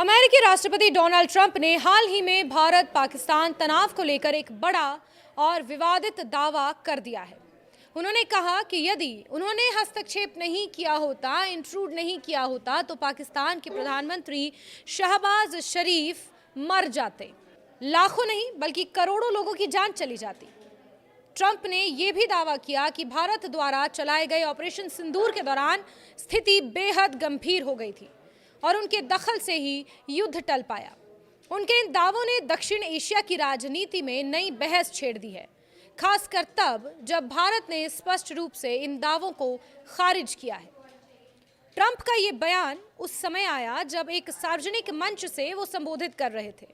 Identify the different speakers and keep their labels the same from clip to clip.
Speaker 1: अमेरिकी राष्ट्रपति Donald Trump ने हाल ही में भारत पाकिस्तान तनाव को लेकर एक बड़ा और विवादित दावा कर दिया है। उन्होंने कहा कि यदि उन्होंने हस्तक्षेप नहीं किया होता, इंट्रूड नहीं किया होता, तो पाकिस्तान के प्रधानमंत्री शहबाज शरीफ मर जाते। लाखों नहीं बल्कि करोड़ों लोगों की जान चली जाती। ट्रंप ने यह भी दावा किया कि भारत द्वारा चलाए गए ऑपरेशन सिंदूर के दौरान स्थिति बेहद गंभीर हो गई थी और उनके दखल से ही युद्ध टल पाया। उनके इन दावों ने दक्षिण एशिया की राजनीति में नई बहस छेड़ दी है, खासकर तब जब भारत ने स्पष्ट रूप से इन दावों को खारिज किया है। ट्रंप का ये बयान उस समय आया जब एक सार्वजनिक मंच से वो संबोधित कर रहे थे।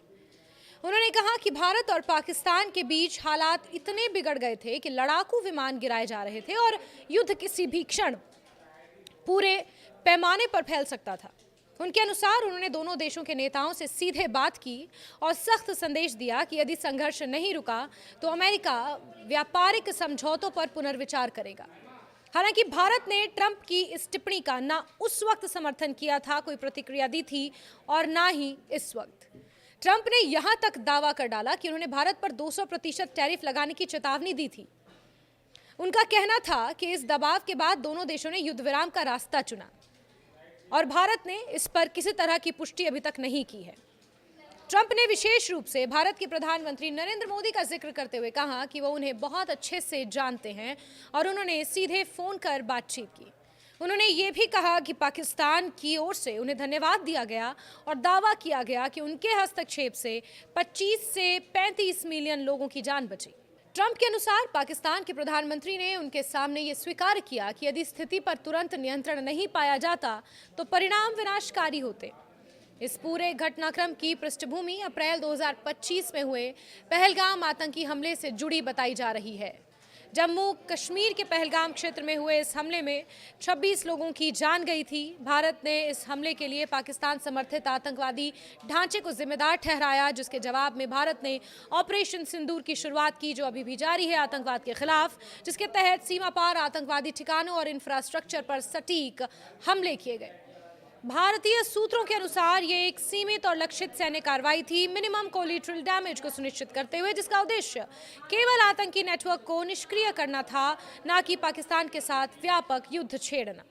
Speaker 1: उन्होंने कहा कि भारत और पाकिस्तान के बीच हालात इतने बिगड़ गए थे कि लड़ाकू विमान गिराए जा रहे थे और युद्ध किसी भी क्षण पूरे पैमाने पर फैल सकता था। उनके अनुसार उन्होंने दोनों देशों के नेताओं से सीधे बात की और सख्त संदेश दिया कि यदि संघर्ष नहीं रुका तो अमेरिका व्यापारिक समझौतों पर पुनर्विचार करेगा। हालांकि भारत ने ट्रंप की इस टिप्पणी का ना उस वक्त समर्थन किया था, कोई प्रतिक्रिया दी थी, और ना ही इस वक्त। ट्रंप ने यहां तक दावा कर डाला कि उन्होंने भारत पर 200% टैरिफ लगाने की चेतावनी दी थी। उनका कहना था कि इस दबाव के बाद दोनों देशों ने युद्ध विराम का रास्ता चुना और भारत ने इस पर किसी तरह की पुष्टि अभी तक नहीं की है। ट्रंप ने विशेष रूप से भारत के प्रधानमंत्री नरेंद्र मोदी का जिक्र करते हुए कहा कि वो उन्हें बहुत अच्छे से जानते हैं और उन्होंने सीधे फोन कर बातचीत की। उन्होंने ये भी कहा कि पाकिस्तान की ओर से उन्हें धन्यवाद दिया गया और दावा किया गया कि उनके हस्तक्षेप से 25 से 35 मिलियन लोगों की जान बची। ट्रंप के अनुसार पाकिस्तान के प्रधानमंत्री ने उनके सामने ये स्वीकार किया कि यदि स्थिति पर तुरंत नियंत्रण नहीं पाया जाता तो परिणाम विनाशकारी होते। इस पूरे घटनाक्रम की पृष्ठभूमि अप्रैल 2025 में हुए पहलगाम आतंकी हमले से जुड़ी बताई जा रही है। जम्मू कश्मीर के पहलगाम क्षेत्र में हुए इस हमले में 26 लोगों की जान गई थी। भारत ने इस हमले के लिए पाकिस्तान समर्थित आतंकवादी ढांचे को जिम्मेदार ठहराया, जिसके जवाब में भारत ने ऑपरेशन सिंदूर की शुरुआत की, जो अभी भी जारी है आतंकवाद के खिलाफ, जिसके तहत सीमा पार आतंकवादी ठिकानों और इंफ्रास्ट्रक्चर पर सटीक हमले किए गए। भारतीय सूत्रों के अनुसार ये एक सीमित और लक्षित सैन्य कार्रवाई थी, मिनिमम कोलिटरल डैमेज को सुनिश्चित करते हुए, जिसका उद्देश्य केवल आतंकी नेटवर्क को निष्क्रिय करना था, न कि पाकिस्तान के साथ व्यापक युद्ध छेड़ना।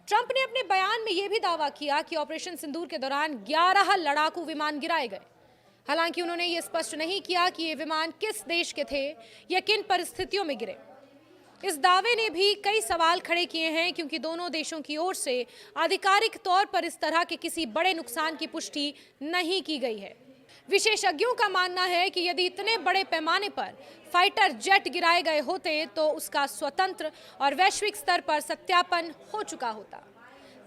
Speaker 1: ट्रंप ने अपने बयान में यह भी दावा किया कि ऑपरेशन सिंदूर के दौरान 11 लड़ाकू विमान गिराए गए। हालांकि उन्होंने ये स्पष्ट नहीं किया कि ये विमान किस देश के थे या किन परिस्थितियों में गिरे। इस दावे ने भी कई सवाल खड़े किए हैं, क्योंकि दोनों देशों की ओर से आधिकारिक तौर पर इस तरह के किसी बड़े नुकसान की पुष्टि नहीं की गई है। विशेषज्ञों का मानना है कि यदि इतने बड़े पैमाने पर फाइटर जेट गिराए गए होते तो उसका स्वतंत्र और वैश्विक स्तर पर सत्यापन हो चुका होता।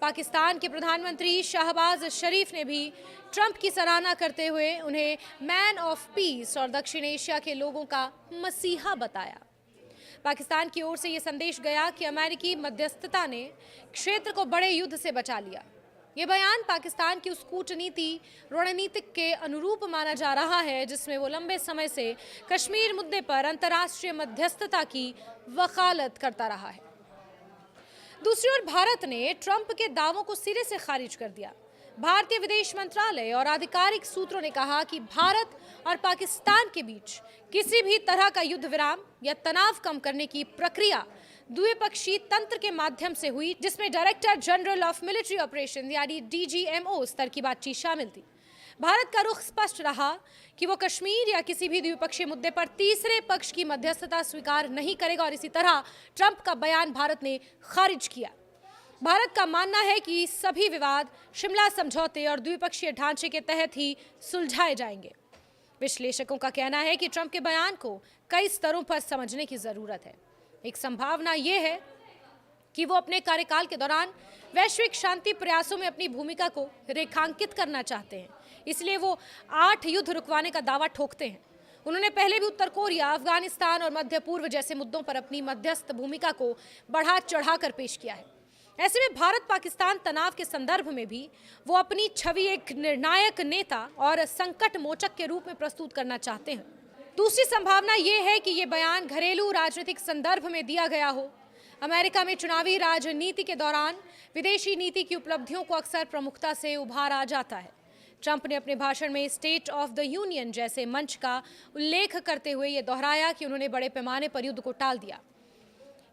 Speaker 1: पाकिस्तान के प्रधानमंत्री शहबाज शरीफ ने भी ट्रंप की सराहना करते हुए उन्हें मैन ऑफ पीस और दक्षिण एशिया के लोगों का मसीहा बताया। पाकिस्तान की ओर से यह संदेश गया कि अमेरिकी मध्यस्थता ने क्षेत्र को बड़े युद्ध से बचा लिया। ये बयान पाकिस्तान की उस कूटनीति रणनीतिक के अनुरूप माना जा रहा है जिसमें वो लंबे समय से कश्मीर मुद्दे पर अंतर्राष्ट्रीय मध्यस्थता की वकालत करता रहा है। दूसरी ओर भारत ने ट्रंप के दावों को सिरे से खारिज कर दिया। भारतीय विदेश मंत्रालय और आधिकारिक सूत्रों ने कहा कि भारत और पाकिस्तान के बीच किसी भी तरह का युद्ध विराम या तनाव कम करने की प्रक्रिया द्विपक्षीय तंत्र के माध्यम से हुई, जिसमें director general of military operation यानी DGMO स्तर की बातचीत शामिल थी। भारत का रुख स्पष्ट रहा कि वो कश्मीर या किसी भी द्विपक्षीय मुद्दे पर तीसरे पक्ष की मध्यस्थता स्वीकार नहीं करेगा और इसी तरह ट्रंप का बयान भारत ने खारिज किया। भारत का मानना है कि सभी विवाद शिमला समझौते और द्विपक्षीय ढांचे के तहत ही सुलझाए जाएंगे। विश्लेषकों का कहना है कि ट्रंप के बयान को कई स्तरों पर समझने की जरूरत है। एक संभावना यह है कि वो अपने कार्यकाल के दौरान वैश्विक शांति प्रयासों में अपनी भूमिका को रेखांकित करना चाहते हैं, इसलिए वो 8 युद्ध रुकवाने का दावा ठोकते हैं। उन्होंने पहले भी उत्तर कोरिया, अफगानिस्तान और मध्य पूर्व जैसे मुद्दों पर अपनी मध्यस्थ भूमिका को बढ़ा चढ़ाकर पेश किया है। ऐसे में भारत पाकिस्तान तनाव के संदर्भ में भी वो अपनी छवि एक निर्णायक नेता और संकट मोचक के रूप में प्रस्तुत करना चाहते हैं। दूसरी संभावना ये है कि ये बयान घरेलू राजनीतिक संदर्भ में दिया गया हो। अमेरिका में चुनावी राजनीति के दौरान विदेशी नीति की उपलब्धियों को अक्सर प्रमुखता से उभारा जाता है। ट्रंप ने अपने भाषण में स्टेट ऑफ द यूनियन जैसे मंच का उल्लेख करते हुए ये दोहराया कि उन्होंने बड़े पैमाने पर युद्ध को टाल दिया।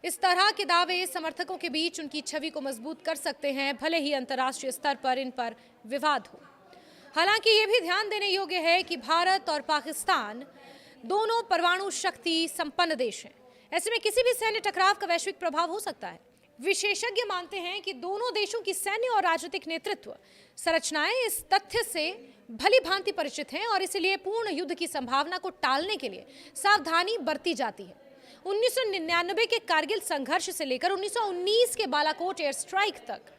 Speaker 1: इस तरह के दावे समर्थकों के बीच उनकी छवि को मजबूत कर सकते हैं, भले ही अंतर्राष्ट्रीय स्तर पर इन पर विवाद हो। हालांकि ये भी ध्यान देने योग्य है कि भारत और पाकिस्तान दोनों परमाणु शक्ति संपन्न देश हैं। ऐसे में किसी भी सैन्य टकराव का वैश्विक प्रभाव हो सकता है। विशेषज्ञ मानते हैं कि दोनों देशों की सैन्य और राजनीतिक नेतृत्व संरचनाएं इस तथ्य से भली भांति परिचित हैं और इसलिए पूर्ण युद्ध की संभावना को टालने के लिए सावधानी बरती जाती है। 1999 के कारगिल संघर्ष से लेकर 1919 के बालाकोट एयर स्ट्राइक तक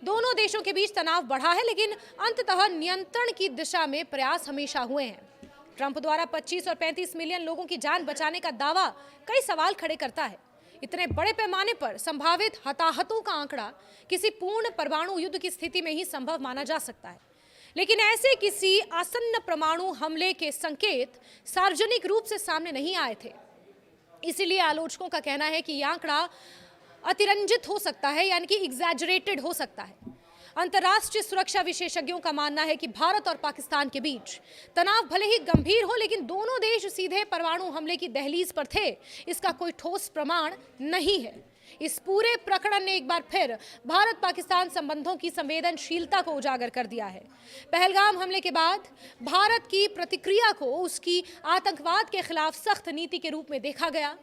Speaker 1: दोनों देशों के बीच तनाव बढ़ा है, लेकिन अंततः नियंत्रण की दिशा में प्रयास हमेशा हुए हैं। ट्रंप द्वारा 25 और 35 मिलियन लोगों की जान बचाने का दावा कई सवाल खड़े करता है। इतने बड़े पैमाने पर संभावित हताहतों का आंकड़ा किसी पूर्ण परमाणु युद्ध की स्थिति में ही संभव माना जा सकता है, लेकिन ऐसे किसी आसन्न परमाणु हमले के संकेत सार्वजनिक रूप से सामने नहीं आए थे। इसीलिए आलोचकों का कहना है कि यह आंकड़ा अतिरंजित हो सकता है, यानी कि एग्जैजरेटेड हो सकता है। अंतर्राष्ट्रीय सुरक्षा विशेषज्ञों का मानना है कि भारत और पाकिस्तान के बीच तनाव भले ही गंभीर हो, लेकिन दोनों देश सीधे परमाणु हमले की दहलीज पर थे, इसका कोई ठोस प्रमाण नहीं है। इस पूरे प्रकरण ने एक बार फिर भारत पाकिस्तान संबंधों की संवेदनशीलता को उजागर कर दिया है। पहलगाम हमले के बाद भारत की प्रतिक्रिया को उसकी आतंकवाद के खिलाफ सख्त नीति के रूप में देखा गया।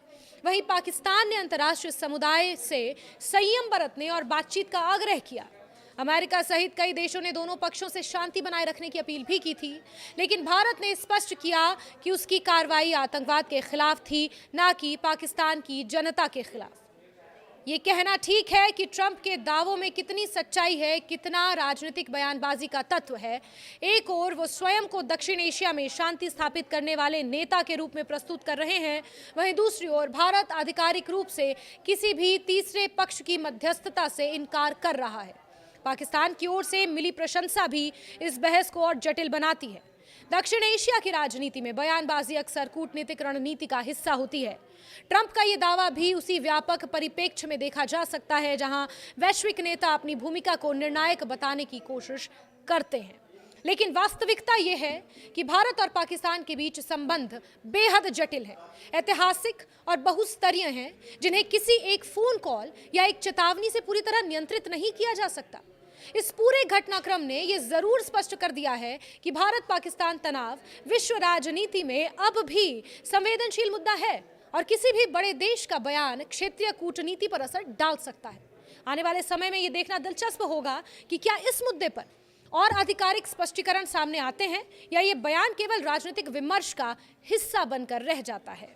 Speaker 1: वहीं पाकिस्तान ने अंतर्राष्ट्रीय समुदाय से संयम बरतने और बातचीत का आग्रह किया। अमेरिका सहित कई देशों ने दोनों पक्षों से शांति बनाए रखने की अपील भी की थी, लेकिन भारत ने स्पष्ट किया कि उसकी कार्रवाई आतंकवाद के खिलाफ थी, न कि पाकिस्तान की जनता के खिलाफ। ये कहना ठीक है कि ट्रंप के दावों में कितनी सच्चाई है, कितना राजनीतिक बयानबाजी का तत्व है। एक ओर वो स्वयं को दक्षिण एशिया में शांति स्थापित करने वाले नेता के रूप में प्रस्तुत कर रहे हैं, वहीं दूसरी ओर भारत आधिकारिक रूप से किसी भी तीसरे पक्ष की मध्यस्थता से इनकार कर रहा है। पाकिस्तान की ओर से मिली प्रशंसा भी इस बहस को और जटिल बनाती है। दक्षिण एशिया की राजनीति में बयानबाजी अक्सर कूटनीतिक रणनीति का हिस्सा होती है। ट्रंप का ये दावा भी उसी व्यापक परिप्रेक्ष्य में देखा जा सकता है जहां वैश्विक नेता अपनी भूमिका को निर्णायक बताने की कोशिश करते हैं, लेकिन वास्तविकता यह है कि भारत और पाकिस्तान के बीच संबंध बेहद जटिल है, ऐतिहासिक और बहुस्तरीय हैं, जिन्हें किसी एक फोन कॉल या एक चेतावनी से पूरी तरह नियंत्रित नहीं किया जा सकता। इस पूरे घटनाक्रम ने यह जरूर स्पष्ट कर दिया है कि भारत पाकिस्तान तनाव विश्व राजनीति में अब भी संवेदनशील मुद्दा है और किसी भी बड़े देश का बयान क्षेत्रीय कूटनीति पर असर डाल सकता है। आने वाले समय में यह देखना दिलचस्प होगा कि क्या इस मुद्दे पर और आधिकारिक स्पष्टीकरण सामने आते हैं या ये बयान केवल राजनीतिक विमर्श का हिस्सा बनकर रह जाता है।